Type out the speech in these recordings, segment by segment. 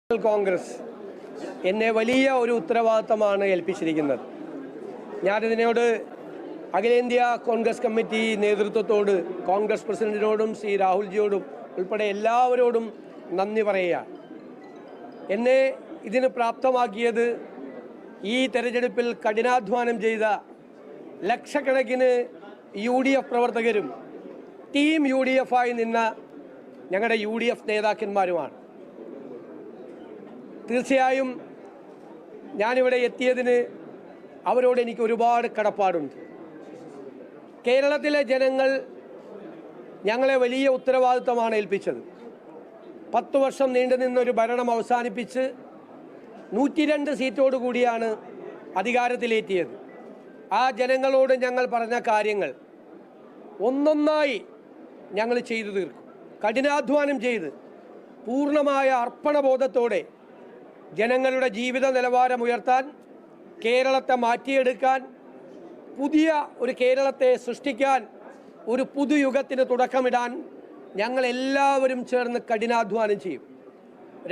കോൺഗ്രസ് എന്നെ വലിയ ഒരു ഉത്തരവാദിത്തമാണ് ഏൽപ്പിച്ചിരിക്കുന്നത്. ഞാനിതിനോട് അഖിലേന്ത്യാ കോൺഗ്രസ് കമ്മിറ്റി നേതൃത്വത്തോട്, കോൺഗ്രസ് പ്രസിഡന്റിനോടും ശ്രീ രാഹുൽജിയോടും ഉൾപ്പെടെ എല്ലാവരോടും നന്ദി പറയുക. എന്നെ ഇതിന് പ്രാപ്തമാക്കിയത് ഈ തെരഞ്ഞെടുപ്പിൽ കഠിനാധ്വാനം ചെയ്ത ലക്ഷക്കണക്കിന് UDF പ്രവർത്തകരും ടീം UDF ആയി നിന്ന ഞങ്ങളുടെ UDF നേതാക്കന്മാരുമാണ്. തീർച്ചയായും ഞാനിവിടെ എത്തിയതിന് അവരോട് എനിക്ക് ഒരുപാട് കടപ്പാടുണ്ട്. കേരളത്തിലെ ജനങ്ങൾ ഞങ്ങളെ വലിയ ഉത്തരവാദിത്തമാണ് ഏൽപ്പിച്ചത്. 10 വർഷം നീണ്ടു നിന്നൊരു ഭരണം അവസാനിപ്പിച്ച് 102 സീറ്റോടു കൂടിയാണ് അധികാരത്തിലേറ്റിയത്. ആ ജനങ്ങളോട് ഞങ്ങൾ പറഞ്ഞ കാര്യങ്ങൾ ഒന്നൊന്നായി ഞങ്ങൾ ചെയ്തു തീർക്കും. കഠിനാധ്വാനം ചെയ്ത് പൂർണ്ണമായ അർപ്പണബോധത്തോടെ ജനങ്ങളുടെ ജീവിത നിലവാരം ഉയർത്താൻ, കേരളത്തെ മാറ്റിയെടുക്കാൻ, പുതിയ ഒരു കേരളത്തെ സൃഷ്ടിക്കാൻ, ഒരു പുതുയുഗത്തിന് തുടക്കമിടാൻ ഞങ്ങൾ എല്ലാവരും ചേർന്ന് കഠിനാധ്വാനം ചെയ്യും.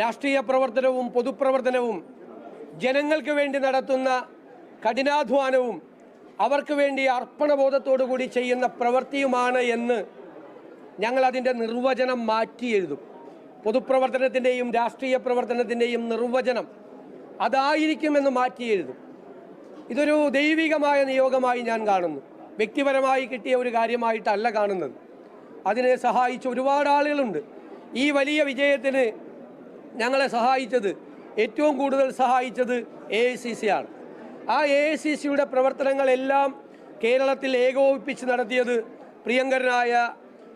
രാഷ്ട്രീയ പ്രവർത്തനവും പൊതുപ്രവർത്തനവും ജനങ്ങൾക്ക് വേണ്ടി നടത്തുന്ന കഠിനാധ്വാനവും അവർക്ക് വേണ്ടി അർപ്പണബോധത്തോടു കൂടി ചെയ്യുന്ന പ്രവൃത്തിയുമാണ് എന്ന് ഞങ്ങളതിൻ്റെ നിർവചനം മാറ്റി എഴുതും. പൊതുപ്രവർത്തനത്തിൻ്റെയും രാഷ്ട്രീയ പ്രവർത്തനത്തിൻ്റെയും നിർവചനം അതായിരിക്കുമെന്ന് മാറ്റി എഴുതും. ഇതൊരു ദൈവികമായ നിയോഗമായി ഞാൻ കാണുന്നു. വ്യക്തിപരമായി കിട്ടിയ ഒരു കാര്യമായിട്ടല്ല കാണുന്നത്. അതിനെ സഹായിച്ച ഒരുപാട് ആളുകളുണ്ട്. ഈ വലിയ വിജയത്തിന് ഞങ്ങളെ സഹായിച്ചത്, ഏറ്റവും കൂടുതൽ സഹായിച്ചത് AICC ആണ്. ആ AICCയുടെ പ്രവർത്തനങ്ങളെല്ലാം കേരളത്തിൽ ഏകോപിപ്പിച്ച് നടത്തിയത് പ്രിയങ്കരനായ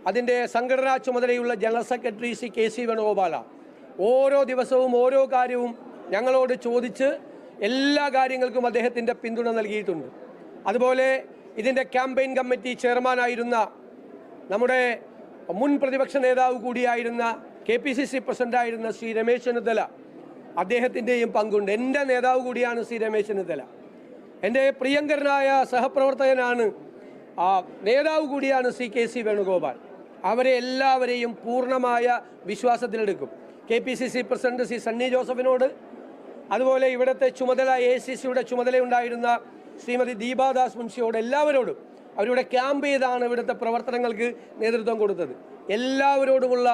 അതിൻ്റെ സംഘടനാ ചുമതലയുള്ള ജനറൽ സെക്രട്ടറി ശ്രീ KC വേണുഗോപാലാണ്. ഓരോ ദിവസവും ഓരോ കാര്യവും ഞങ്ങളോട് ചോദിച്ച് എല്ലാ കാര്യങ്ങൾക്കും അദ്ദേഹത്തിൻ്റെ പിന്തുണ നൽകിയിട്ടുണ്ട്. അതുപോലെ ഇതിൻ്റെ ക്യാമ്പയിൻ കമ്മിറ്റി ചെയർമാനായിരുന്ന നമ്മുടെ മുൻ പ്രതിപക്ഷ നേതാവ് കൂടിയായിരുന്ന KPCC പ്രസിഡൻ്റായിരുന്ന ശ്രീ രമേശ് ചെന്നിത്തല, അദ്ദേഹത്തിൻ്റെയും പങ്കുണ്ട്. എൻ്റെ നേതാവ് കൂടിയാണ് ശ്രീ രമേശ് ചെന്നിത്തല. എൻ്റെ പ്രിയങ്കരനായ സഹപ്രവർത്തകനാണ്, നേതാവ് കൂടിയാണ് ശ്രീ KC വേണുഗോപാൽ. അവരെ എല്ലാവരെയും പൂർണ്ണമായ വിശ്വാസത്തിലെടുക്കും. KPCC പ്രസിഡന്റ് ശ്രീ സണ്ണി ജോസഫിനോട്, അതുപോലെ ഇവിടുത്തെ ചുമതല AICCയുടെ ചുമതലയുണ്ടായിരുന്ന ശ്രീമതി ദീപാദാസ് മുൻഷിയോട്, എല്ലാവരോടും, അവരുടെ ക്യാമ്പ് ചെയ്താണ് ഇവിടുത്തെ പ്രവർത്തനങ്ങൾക്ക് നേതൃത്വം കൊടുത്തത്. എല്ലാവരോടുമുള്ള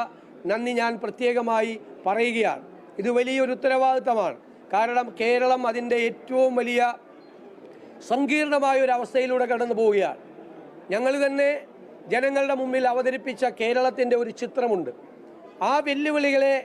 നന്ദി ഞാൻ പ്രത്യേകമായി പറയുകയാണ്. ഇത് വലിയൊരു ഉത്തരവാദിത്തമാണ്. കാരണം കേരളം അതിൻ്റെ ഏറ്റവും വലിയ സങ്കീർണമായ ഒരു അവസ്ഥയിലൂടെ കടന്നു പോവുകയാണ്. ഞങ്ങൾ തന്നെ ജനങ്ങളുടെ മുമ്പിൽ അവതരിപ്പിച്ച കേരളത്തിൻ്റെ ഒരു ചിത്രമുണ്ട്. ആ വെല്ലുവിളികളെ